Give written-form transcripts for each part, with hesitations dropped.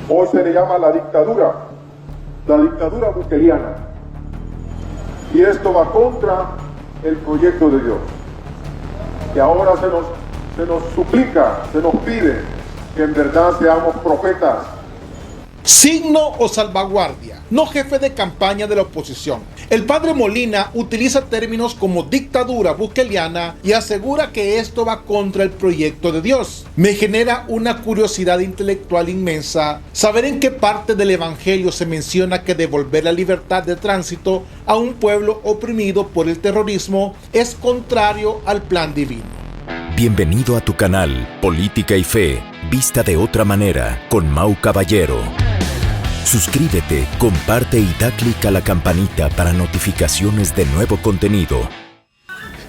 Hoy se le llama la dictadura bukeliana. Y esto va contra el proyecto de Dios. Y ahora se nos suplica, se nos pide que en verdad seamos profetas. Signo o salvaguardia, no jefe de campaña de la oposición. El padre Molina utiliza términos como dictadura bukeliana y asegura que esto va contra el proyecto de Dios. Me genera una curiosidad intelectual inmensa saber en qué parte del evangelio se menciona que devolver la libertad de tránsito a un pueblo oprimido por el terrorismo es contrario al plan divino. Bienvenido a tu canal Política y Fe, vista de otra manera, con Mau Caballero. Suscríbete, comparte y da clic a la campanita para notificaciones de nuevo contenido.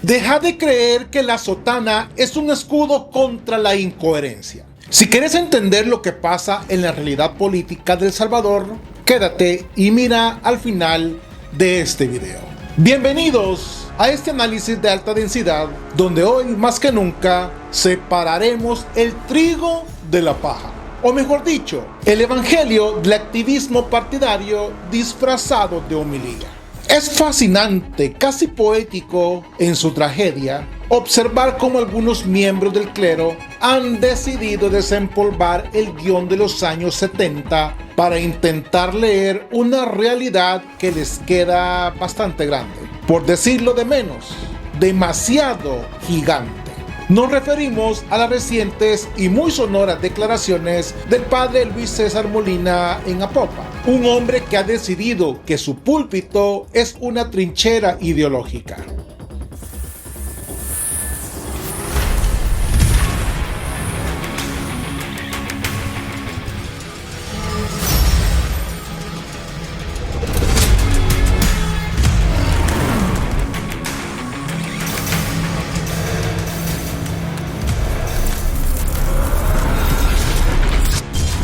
Deja de creer que la sotana es un escudo contra la incoherencia. Si quieres entender lo que pasa en la realidad política de El Salvador, quédate y mira al final de este video. Bienvenidos a este análisis de alta densidad, donde hoy más que nunca separaremos el trigo de la paja. O mejor dicho, el evangelio del activismo partidario disfrazado de homilía. Es fascinante, casi poético en su tragedia, observar cómo algunos miembros del clero han decidido desempolvar el guión de los años 70 para intentar leer una realidad que les queda bastante grande, por decirlo de menos, demasiado gigante. Nos referimos a las recientes y muy sonoras declaraciones del padre Luis César Molina en Apopa, un hombre que ha decidido que su púlpito es una trinchera ideológica.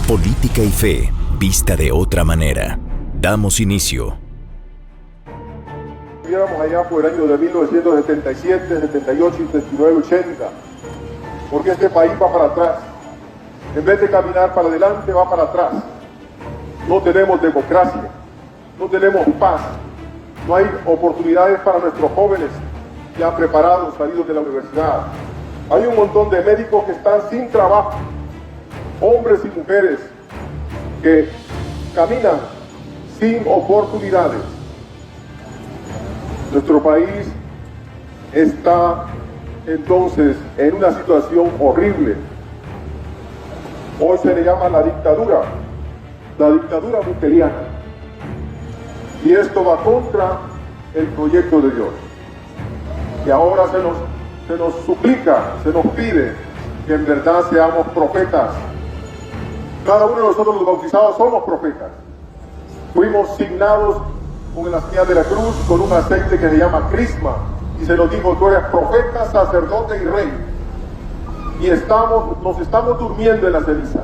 Política y Fe, vista de otra manera. Damos inicio. Estuviéramos allá por el año de 1977, 78, 79, 80, porque este país va para atrás. En vez de caminar para adelante, va para atrás. No tenemos democracia, no tenemos paz, no hay oportunidades para nuestros jóvenes ya preparados, salidos de la universidad. Hay un montón de médicos que están sin trabajo, hombres y mujeres que caminan sin oportunidades. Nuestro país está entonces en una situación horrible. Hoy se le llama la dictadura bukeliana. Y esto va contra el proyecto de Dios. Y ahora se nos suplica, se nos pide que en verdad seamos profetas. Cada uno de nosotros los bautizados somos profetas. Fuimos signados con la señal de la cruz, con un aceite que se llama crisma, y se nos dijo: tú eres profeta, sacerdote y rey. Y nos estamos durmiendo en la ceniza.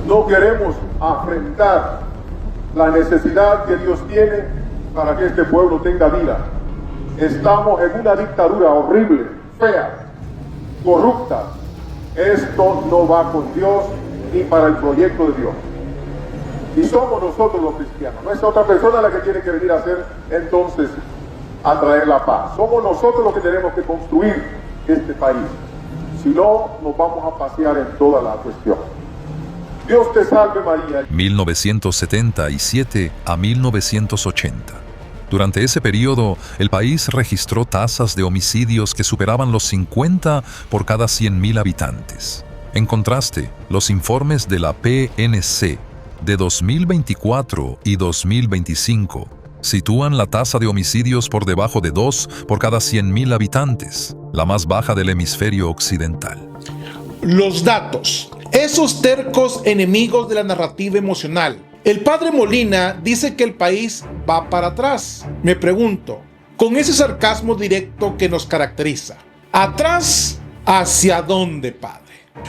No queremos afrontar la necesidad que Dios tiene para que este pueblo tenga vida. Estamos en una dictadura horrible, fea, corrupta. Esto no va con Dios ni para el proyecto de Dios. Y somos nosotros los cristianos, no es otra persona la que tiene que venir a hacer entonces a traer la paz. Somos nosotros los que tenemos que construir este país. Si no, nos vamos a pasear en toda la cuestión. Dios te salve María. 1977 a 1980. Durante ese periodo, el país registró tasas de homicidios que superaban los 50 por cada 100.000 habitantes. En contraste, los informes de la PNC de 2024 y 2025 sitúan la tasa de homicidios por debajo de 2 por cada 100.000 habitantes, la más baja del hemisferio occidental. Los datos. Esos tercos enemigos de la narrativa emocional. El padre Molina dice que el país va para atrás. Me pregunto, con ese sarcasmo directo que nos caracteriza, ¿atrás hacia dónde, padre?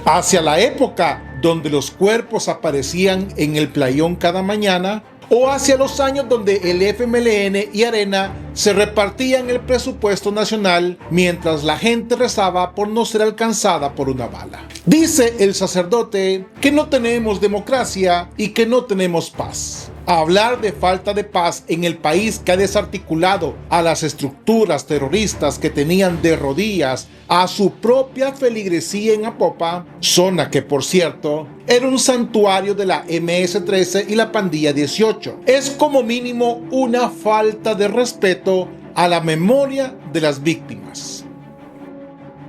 ¿Hacia la época donde los cuerpos aparecían en el playón cada mañana? o hacia los años donde el FMLN y Arena se repartían el presupuesto nacional mientras la gente rezaba por no ser alcanzada por una bala. Dice el sacerdote que no tenemos democracia y que no tenemos paz. Hablar de falta de paz en el país que ha desarticulado a las estructuras terroristas que tenían de rodillas a su propia feligresía en Apopa, zona que por cierto era un santuario de la MS-13 y la Pandilla 18, es como mínimo una falta de respeto a la memoria de las víctimas.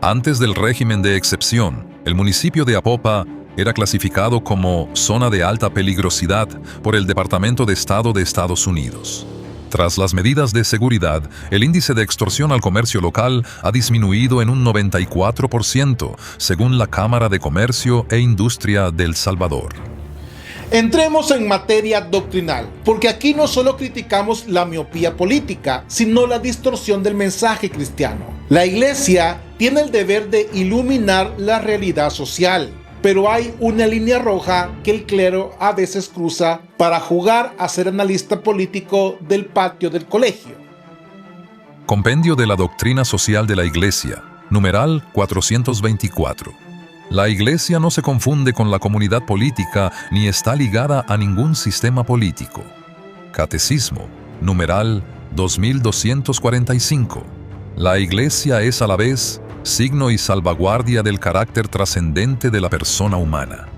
Antes del régimen de excepción, el municipio de Apopa era clasificado como zona de alta peligrosidad por el Departamento de Estado de Estados Unidos. Tras las medidas de seguridad, el índice de extorsión al comercio local ha disminuido en un 94%, según la Cámara de Comercio e Industria de El Salvador. Entremos en materia doctrinal, porque aquí no solo criticamos la miopía política, sino la distorsión del mensaje cristiano. La Iglesia tiene el deber de iluminar la realidad social, pero hay una línea roja que el clero a veces cruza para jugar a ser analista político del patio del colegio. Compendio de la Doctrina Social de la Iglesia, numeral 424. La Iglesia no se confunde con la comunidad política ni está ligada a ningún sistema político. Catecismo, numeral 2245. La Iglesia es a la vez signo y salvaguardia del carácter trascendente de la persona humana.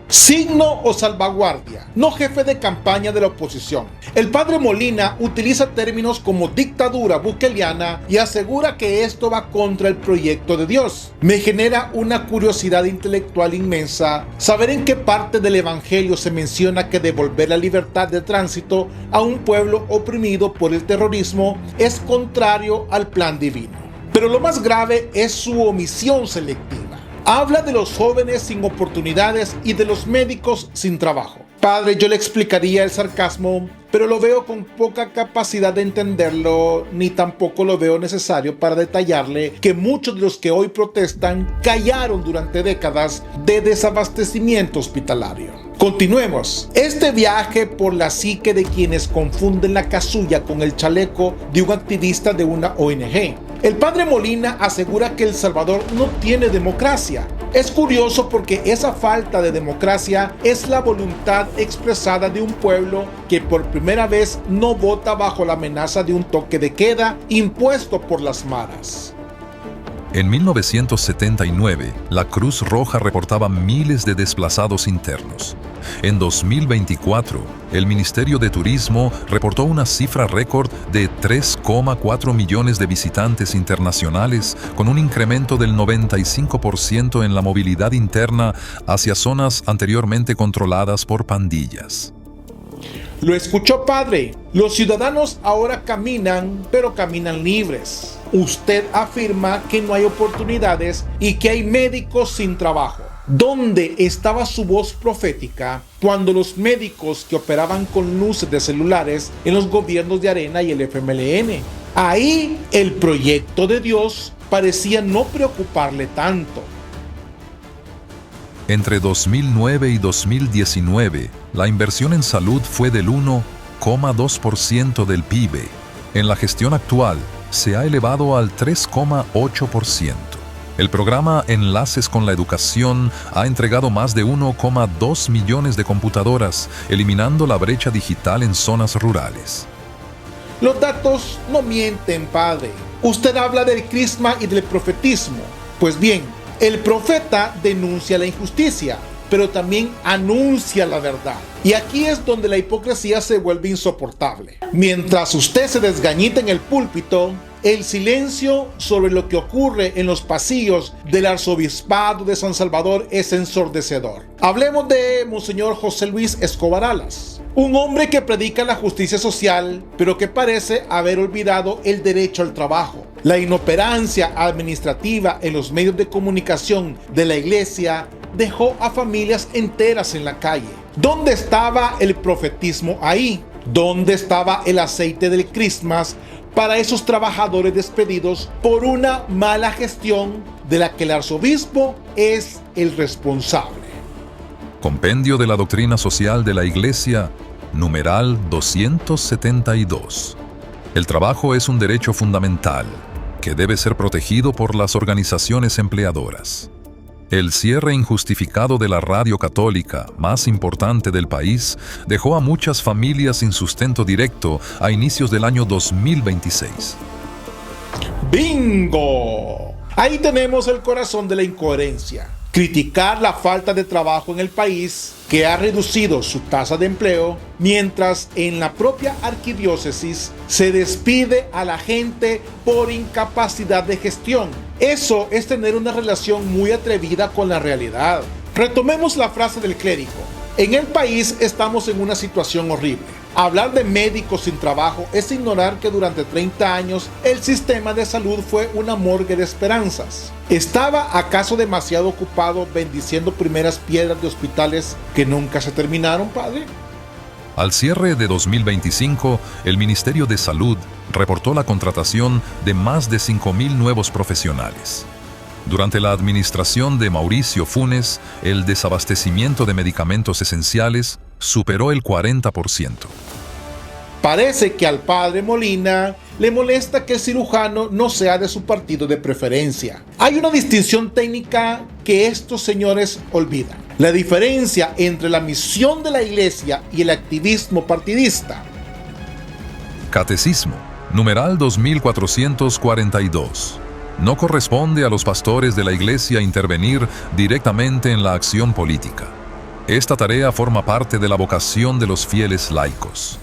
Signo o salvaguardia, no jefe de campaña de la oposición. El padre Molina utiliza términos como dictadura bukeliana y asegura que esto va contra el proyecto de Dios. Me genera una curiosidad intelectual inmensa saber en qué parte del evangelio se menciona que devolver la libertad de tránsito a un pueblo oprimido por el terrorismo es contrario al plan divino. Pero lo más grave es su omisión selectiva. Habla de los jóvenes sin oportunidades y de los médicos sin trabajo. Padre, yo le explicaría el sarcasmo, pero lo veo con poca capacidad de entenderlo, ni tampoco lo veo necesario para detallarle que muchos de los que hoy protestan callaron durante décadas de desabastecimiento hospitalario. Continuemos. Este viaje por la psique de quienes confunden la casulla con el chaleco de un activista de una ONG. El padre Molina asegura que El Salvador no tiene democracia. Es curioso porque esa falta de democracia es la voluntad expresada de un pueblo que por primera vez no vota bajo la amenaza de un toque de queda impuesto por las maras. En 1979, la Cruz Roja reportaba miles de desplazados internos. En 2024, el Ministerio de Turismo reportó una cifra récord de 3,4 millones de visitantes internacionales, con un incremento del 95% en la movilidad interna hacia zonas anteriormente controladas por pandillas. Lo escuchó, padre. Los ciudadanos ahora caminan, pero caminan libres. Usted afirma que no hay oportunidades y que hay médicos sin trabajo. ¿Dónde estaba su voz profética cuando los médicos que operaban con luces de celulares en los gobiernos de Arena y el FMLN? Ahí el proyecto de Dios parecía no preocuparle tanto. Entre 2009 y 2019, la inversión en salud fue del 1,2% del PIB. En la gestión actual, se ha elevado al 3,8%. El programa Enlaces con la Educación ha entregado más de 1,2 millones de computadoras, eliminando la brecha digital en zonas rurales. Los datos no mienten, padre. Usted habla del crisma y del profetismo. Pues bien, el profeta denuncia la injusticia, pero también anuncia la verdad. Y aquí es donde la hipocresía se vuelve insoportable. Mientras usted se desgañita en el púlpito, el silencio sobre lo que ocurre en los pasillos del arzobispado de San Salvador es ensordecedor. Hablemos de Monseñor José Luis Escobar Alas, un hombre que predica la justicia social, pero que parece haber olvidado el derecho al trabajo. La inoperancia administrativa en los medios de comunicación de la iglesia dejó a familias enteras en la calle. ¿Dónde estaba el profetismo ahí? ¿Dónde estaba el aceite del Christmas para esos trabajadores despedidos por una mala gestión de la que el arzobispo es el responsable? Compendio de la Doctrina Social de la Iglesia, numeral 272. El trabajo es un derecho fundamental que debe ser protegido por las organizaciones empleadoras. El cierre injustificado de la radio católica más importante del país dejó a muchas familias sin sustento directo a inicios del año 2026. ¡Bingo! Ahí tenemos el corazón de la incoherencia. Criticar la falta de trabajo en el país, que ha reducido su tasa de empleo, mientras en la propia arquidiócesis se despide a la gente por incapacidad de gestión. Eso es tener una relación muy atrevida con la realidad. Retomemos la frase del clérigo. En el país estamos en una situación horrible. Hablar de médicos sin trabajo es ignorar que durante 30 años el sistema de salud fue una morgue de esperanzas. ¿Estaba acaso demasiado ocupado bendiciendo primeras piedras de hospitales que nunca se terminaron, padre? Al cierre de 2025, el Ministerio de Salud reportó la contratación de más de 5,000 nuevos profesionales. Durante la administración de Mauricio Funes, el desabastecimiento de medicamentos esenciales superó el 40%. Parece que al padre Molina le molesta que el cirujano no sea de su partido de preferencia. Hay una distinción técnica que estos señores olvidan: la diferencia entre la misión de la iglesia y el activismo partidista. Catecismo, numeral 2442. No corresponde a los pastores de la iglesia intervenir directamente en la acción política. Esta tarea forma parte de la vocación de los fieles laicos.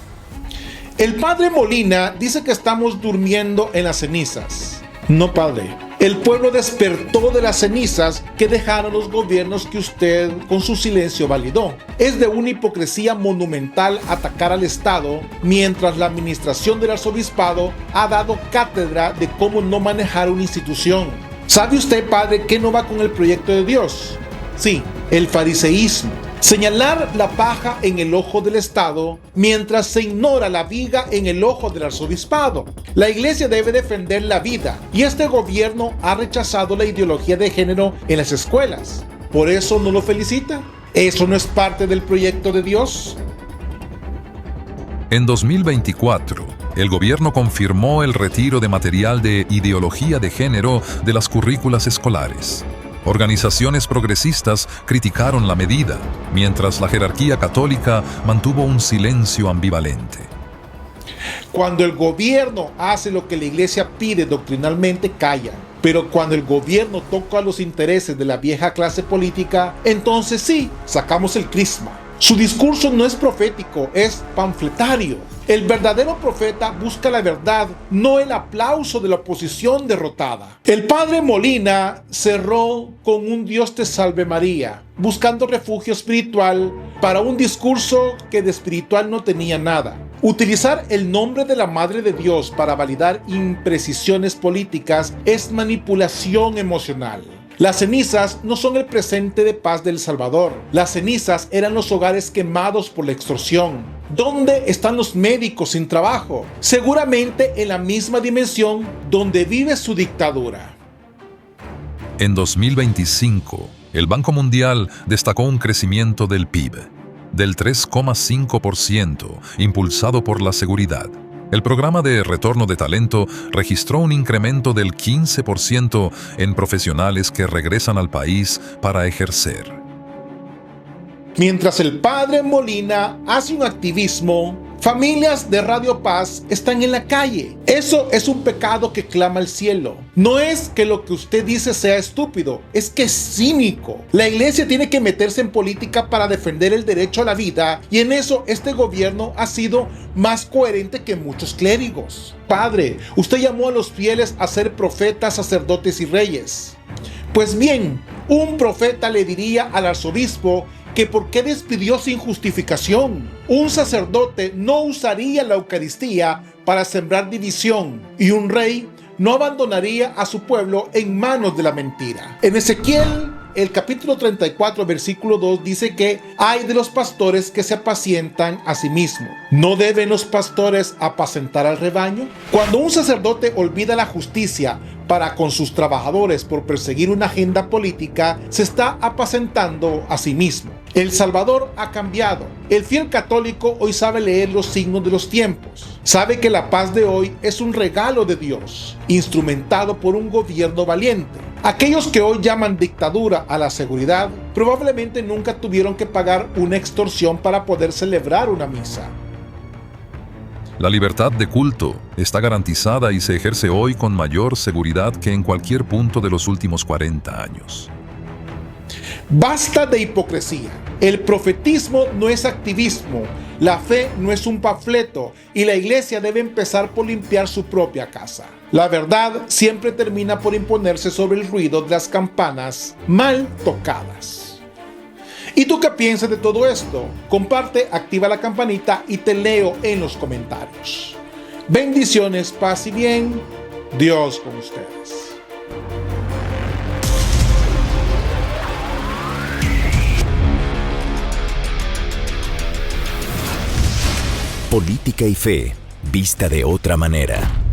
El padre Molina dice que estamos durmiendo en las cenizas. No, padre. El pueblo despertó de las cenizas que dejaron los gobiernos que usted con su silencio validó. Es de una hipocresía monumental atacar al Estado mientras la administración del arzobispado ha dado cátedra de cómo no manejar una institución. ¿Sabe usted, padre, qué no va con el proyecto de Dios? Sí, el fariseísmo. Señalar la paja en el ojo del Estado mientras se ignora la viga en el ojo del arzobispado. La iglesia debe defender la vida y este gobierno ha rechazado la ideología de género en las escuelas. ¿Por eso no lo felicita? ¿Eso no es parte del proyecto de Dios? En 2024, el gobierno confirmó el retiro de material de ideología de género de las currículas escolares. Organizaciones progresistas criticaron la medida, mientras la jerarquía católica mantuvo un silencio ambivalente. Cuando el gobierno hace lo que la iglesia pide doctrinalmente, calla. Pero cuando el gobierno toca los intereses de la vieja clase política, entonces sí, sacamos el crisma. Su discurso no es profético, es panfletario. El verdadero profeta busca la verdad, no el aplauso de la oposición derrotada. El padre Molina cerró con un Dios te salve María, buscando refugio espiritual para un discurso que de espiritual no tenía nada. Utilizar el nombre de la Madre de Dios para validar imprecisiones políticas es manipulación emocional. Las cenizas no son el presente de paz del Salvador. Las cenizas eran los hogares quemados por la extorsión. ¿Dónde están los médicos sin trabajo? Seguramente en la misma dimensión donde vive su dictadura. En 2025, el Banco Mundial destacó un crecimiento del PIB del 3,5%, impulsado por la seguridad. El programa de retorno de talento registró un incremento del 15% en profesionales que regresan al país para ejercer. Mientras el padre Molina hace un activismo, familias de Radio Paz están en la calle. Eso es un pecado que clama al cielo. No es que lo que usted dice sea estúpido, es que es cínico. La iglesia tiene que meterse en política para defender el derecho a la vida, y en eso este gobierno ha sido más coherente que muchos clérigos. Padre, usted llamó a los fieles a ser profetas, sacerdotes y reyes. Pues bien, un profeta le diría al arzobispo que por qué despidió sin justificación. Un sacerdote no usaría la Eucaristía para sembrar división, y un rey no abandonaría a su pueblo en manos de la mentira. En Ezequiel, el capítulo 34, versículo 2 dice que hay de los pastores que se apacientan a sí mismos. ¿No deben los pastores apacentar al rebaño? Cuando un sacerdote olvida la justicia para con sus trabajadores por perseguir una agenda política, se está apacentando a sí mismo. El Salvador ha cambiado. El fiel católico hoy sabe leer los signos de los tiempos. Sabe que la paz de hoy es un regalo de Dios, instrumentado por un gobierno valiente. Aquellos que hoy llaman dictadura a la seguridad, probablemente nunca tuvieron que pagar una extorsión para poder celebrar una misa. La libertad de culto está garantizada y se ejerce hoy con mayor seguridad que en cualquier punto de los últimos 40 años. Basta de hipocresía. El profetismo no es activismo, la fe no es un panfleto y la iglesia debe empezar por limpiar su propia casa. La verdad siempre termina por imponerse sobre el ruido de las campanas mal tocadas. ¿Y tú qué piensas de todo esto? Comparte, activa la campanita y te leo en los comentarios. Bendiciones, paz y bien. Dios con ustedes. Política y fe, vista de otra manera.